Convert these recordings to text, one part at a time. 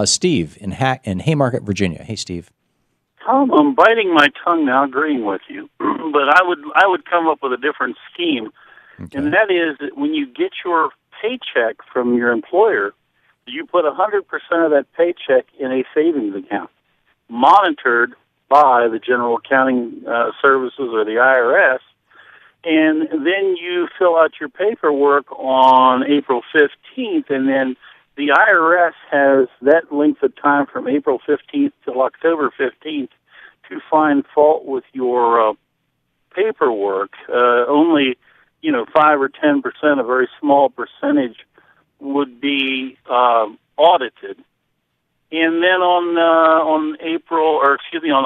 Steve in Haymarket, Virginia. Hey, Steve. Tom, I'm biting my tongue now, agreeing with you, but I would come up with a different scheme, and that is that when you get your paycheck from your employer, you put 100% of that paycheck in a savings account, monitored by the General Accounting Services or the IRS, and then you fill out your paperwork on April 15th, and then the IRS has that length of time from April 15th till October 15th to find fault with your paperwork. Only, 5 or 10%, a very small percentage, would be audited. And then on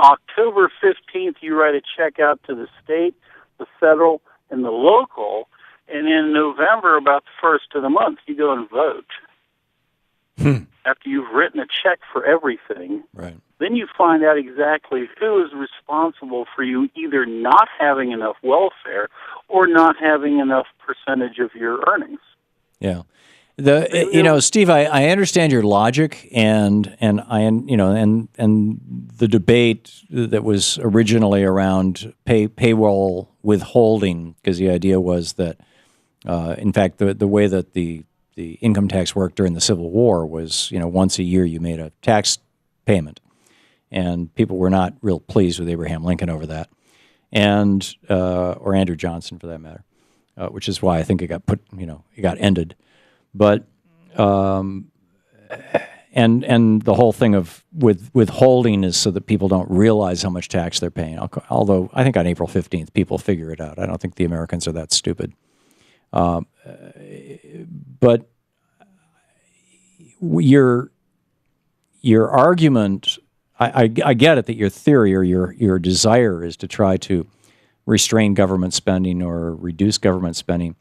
October 15th, you write a check out to the state, the federal, and the local. And in November, about the first of the month, you go and vote. After you've written a check for everything, right. Then you find out exactly who is responsible for you either not having enough welfare or not having enough percentage of your earnings. Yeah. Steve, I understand your logic and the debate that was originally around payroll withholding, because the idea was that, in fact, the way that the income tax worked during the Civil War was, once a year you made a tax payment, and people were not real pleased with Abraham Lincoln over that, and or Andrew Johnson for that matter, which is why I think it got it got ended. But and the whole thing of withholding is so that people don't realize how much tax they're paying. Although I think on April 15th people figure it out. I don't think the Americans are that stupid. But your argument, I get it that your theory or your desire is to try to restrain government spending or reduce government spending,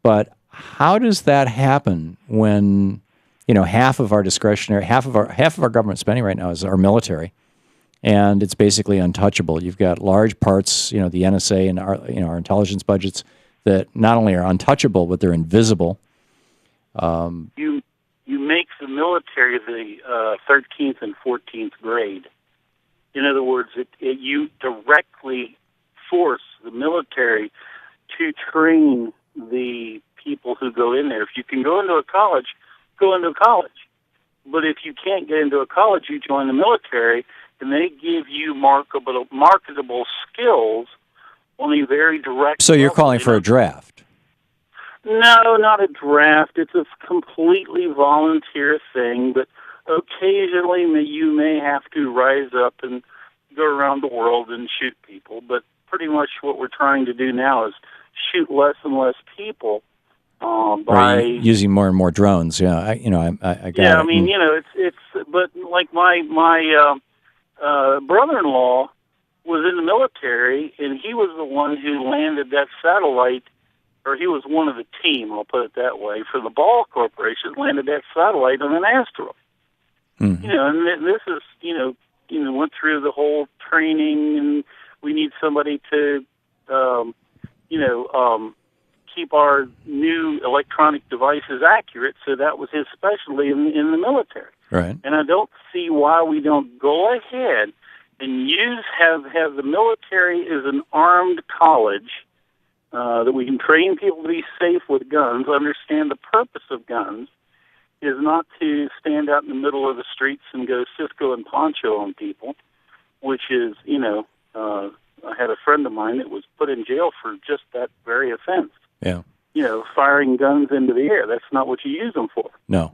but how does that happen when half of our government spending right now is our military, and it's basically untouchable? You've got large parts, the NSA and our intelligence budgets that not only are untouchable but they're invisible. You make the military the 13th and 14th grade. In other words, you directly force the military to train the people who go in there. If you can go into a college, go into a college. But if you can't get into a college, you join the military, and they give you marketable skills on a very direct So you're level. calling for a draft? No, not a draft. It's a completely volunteer thing, but occasionally you may have to rise up and go around the world and shoot people. But pretty much what we're trying to do now is shoot less and less people by using more and more drones. Yeah, I got it. Yeah, I mean, it's but like my brother-in-law was in the military, and he was the one who landed that satellite, or he was one of the team, I'll put it that way, for the Ball Corporation, landed that satellite on an asteroid. Mm-hmm. And this is, went through the whole training, and we need somebody to, keep our new electronic devices accurate, so that was his specialty in the military. Right. And I don't see why we don't go ahead and have the military as an armed college, that we can train people to be safe with guns, understand the purpose of guns is not to stand out in the middle of the streets and go Cisco and Poncho on people, which is, I had a friend of mine that was put in jail for just that very offense. Yeah. Firing guns into the air. That's not what you use them for. No,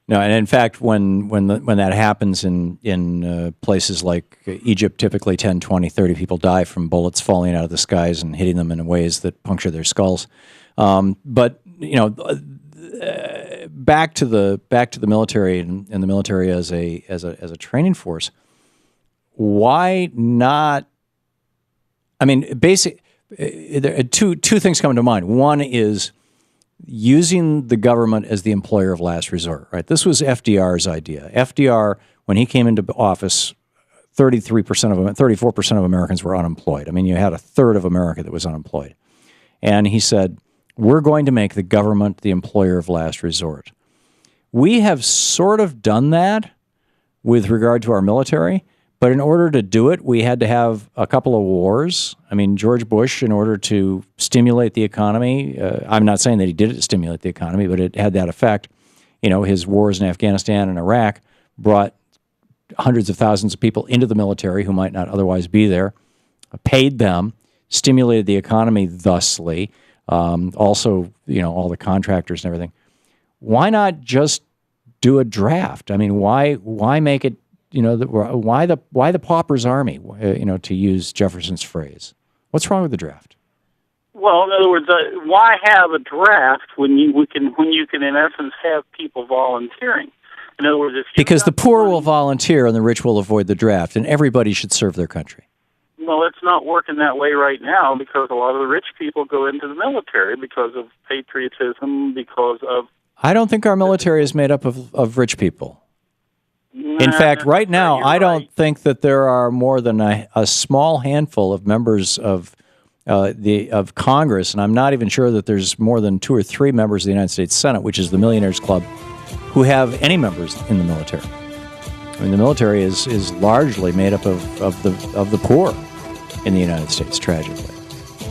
and in fact, when that happens in places like Egypt, typically 10, 20, 30 people die from bullets falling out of the skies and hitting them in ways that puncture their skulls. But back to the military and the military as a training force. Why not? I mean, two things come to mind. One is using the government as the employer of last resort, right? This was FDR's idea. FDR, when he came into office, 34% of Americans were unemployed. I mean, you had a third of America that was unemployed. And he said, we're going to make the government the employer of last resort. We have sort of done that, with regard to our military. But in order to do it, we had to have a couple of wars. I mean, George Bush, in order to stimulate the economy, I'm not saying that he did it to stimulate the economy, but it had that effect. You know, his wars in Afghanistan and Iraq brought hundreds of thousands of people into the military who might not otherwise be there, paid them, stimulated the economy thusly, also, you know, all the contractors and everything. Why not just do a draft? I mean, why make it, you know, why the pauper's army, you know, to use Jefferson's phrase? What's wrong with the draft? Well, in other words, why have a draft when you can in essence have people volunteering? In other words, because the poor will volunteer and the rich will avoid the draft, and everybody should serve their country. Well, it's not working that way right now because a lot of the rich people go into the military because of patriotism, because of... I don't think our military is made up of rich people. In fact, right now, I don't think that there are more than a small handful of members of Congress, and I'm not even sure that there's more than 2 or 3 members of the United States Senate, which is the Millionaires Club, who have any members in the military. I mean, the military is largely made up of the poor in the United States, tragically.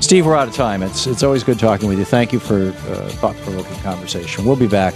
Steve, we're out of time. It's always good talking with you. Thank you for thought-provoking conversation. We'll be back